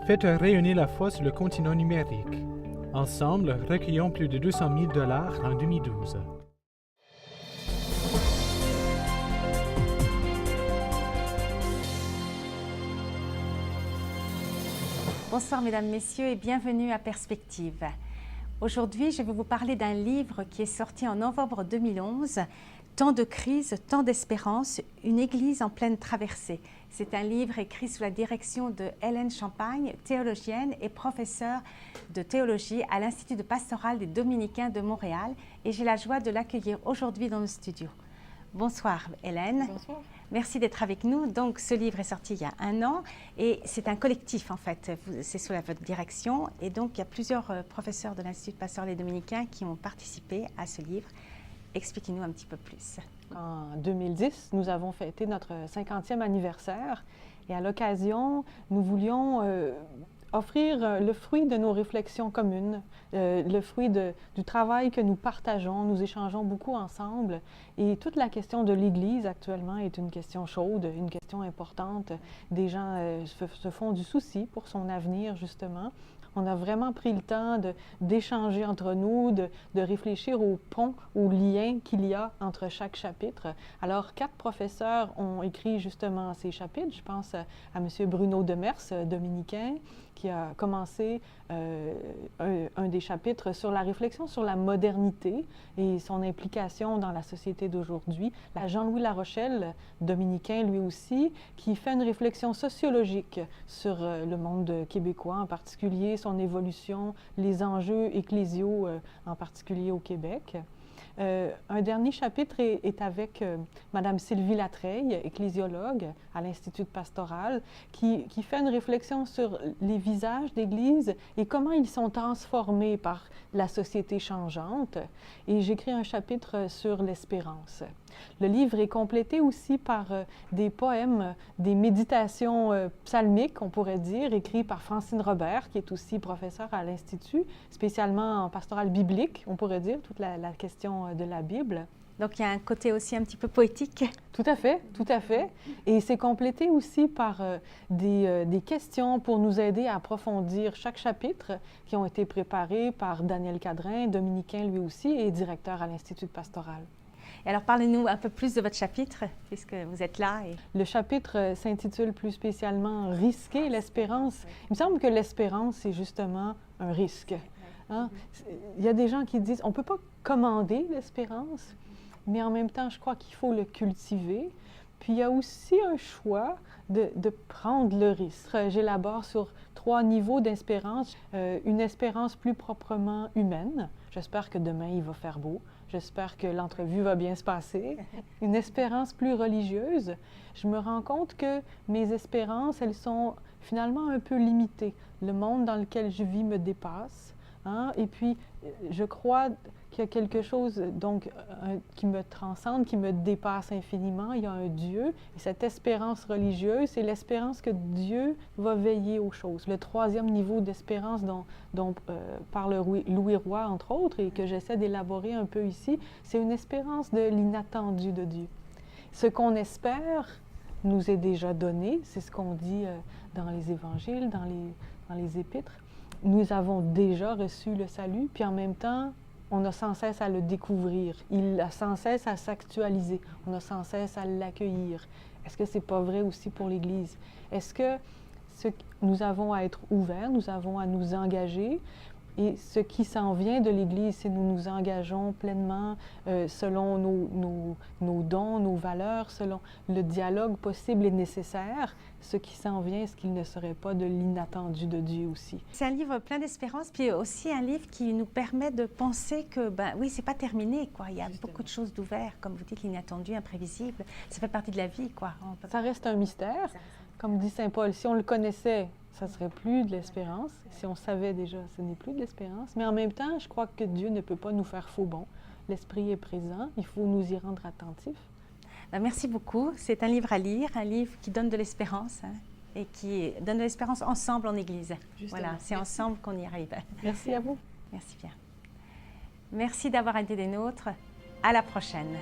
Faites rayonner la foi sur le continent numérique. Ensemble, recueillons plus de 200 000 $ en 2012. Bonsoir mesdames, messieurs et bienvenue à Perspective. Aujourd'hui, je vais vous parler d'un livre qui est sorti en novembre 2011, Temps de crise, temps d'espérance, une église en pleine traversée. C'est un livre écrit sous la direction de Hélène Champagne, théologienne et professeure de théologie à l'Institut de pastoral des Dominicains de Montréal. Et j'ai la joie de l'accueillir aujourd'hui dans le studio. Bonsoir Hélène. Bonsoir. Merci d'être avec nous. Donc ce livre est sorti il y a 1 an et c'est un collectif en fait. C'est sous votre direction et donc il y a plusieurs professeurs de l'Institut de pastoral des Dominicains qui ont participé à ce livre. Expliquez-nous un petit peu plus. En 2010, nous avons fêté notre 50e anniversaire et à l'occasion, nous voulions offrir le fruit de nos réflexions communes, le fruit du travail que nous partageons, nous échangeons beaucoup ensemble. Et toute la question de l'Église actuellement est une question chaude, une question importante. Des gens se font du souci pour son avenir, justement. On a vraiment pris le temps d'échanger entre nous, de réfléchir aux ponts, aux liens qu'il y a entre chaque chapitre. Alors, 4 professeurs ont écrit justement ces chapitres. Je pense à M. Bruno Demers, dominicain, qui a commencé un des chapitres sur la réflexion sur la modernité et son implication dans la société d'aujourd'hui. Jean-Louis Larochelle, dominicain lui aussi, qui fait une réflexion sociologique sur le monde québécois, en particulier son évolution, les enjeux ecclésiaux, en particulier au Québec. Un dernier chapitre est avec Mme Sylvie Latreille, ecclésiologue à l'Institut de pastoral, qui fait une réflexion sur les visages d'Église et comment ils sont transformés par la société changeante. Et j'écris un chapitre sur l'espérance. Le livre est complété aussi par des poèmes, des méditations psalmiques, on pourrait dire, écrits par Francine Robert, qui est aussi professeure à l'Institut, spécialement en pastoral biblique, on pourrait dire, toute la question de la Bible. Donc il y a un côté aussi un petit peu poétique. Tout à fait, tout à fait. Et c'est complété aussi par des questions pour nous aider à approfondir chaque chapitre qui ont été préparés par Daniel Cadrin, dominicain lui aussi, et directeur à l'Institut de pastoral. Et alors, parlez-nous un peu plus de votre chapitre, puisque vous êtes là. Le chapitre s'intitule plus spécialement « Risquer l'espérance ». Il me semble que l'espérance, c'est justement un risque. Hein? Il y a des gens qui disent on ne peut pas commander l'espérance, mais en même temps, je crois qu'il faut le cultiver. Puis il y a aussi un choix de prendre le risque. J'élabore sur 3 niveaux d'espérance. Une espérance plus proprement humaine. J'espère que demain, il va faire beau. J'espère que l'entrevue va bien se passer. Une espérance plus religieuse. Je me rends compte que mes espérances, elles sont finalement un peu limitées. Le monde dans lequel je vis me dépasse. Hein? Et puis, je crois qu'il y a quelque chose donc, qui me transcende, qui me dépasse infiniment. Il y a un Dieu. Et cette espérance religieuse, c'est l'espérance que Dieu va veiller aux choses. Le 3e niveau d'espérance dont parle Louis Roy, entre autres, et que j'essaie d'élaborer un peu ici, c'est une espérance de l'inattendu de Dieu. Ce qu'on espère nous est déjà donné. C'est ce qu'on dit dans les évangiles, dans les épîtres. Nous avons déjà reçu le salut, puis en même temps, on a sans cesse à le découvrir. Il a sans cesse à s'actualiser. On a sans cesse à l'accueillir. Est-ce que ce n'est pas vrai aussi pour l'Église? Est-ce que nous avons à être ouverts, nous avons à nous engager? Et ce qui s'en vient de l'Église, c'est nous nous engageons pleinement selon nos dons, nos valeurs, selon le dialogue possible et nécessaire. Ce qui s'en vient, est-ce qu'il ne serait pas de l'inattendu de Dieu aussi? C'est un livre plein d'espérance, puis aussi un livre qui nous permet de penser que, ben oui, c'est pas terminé, quoi. Il y a Justement. beaucoup de choses d'ouvert, comme vous dites, l'inattendu, imprévisible. Ça fait partie de la vie, quoi. Ça reste un mystère. Comme dit saint Paul, si on le connaissait, ça ne serait plus de l'espérance. Si on savait déjà, ce n'est plus de l'espérance. Mais en même temps, je crois que Dieu ne peut pas nous faire faux bond. L'Esprit est présent, il faut nous y rendre attentifs. Ben, merci beaucoup. C'est un livre à lire, un livre qui donne de l'espérance et qui donne de l'espérance ensemble en Église. Justement. Voilà, c'est ensemble qu'on y arrive. Merci à vous. Merci bien. Merci d'avoir été des nôtres. À la prochaine.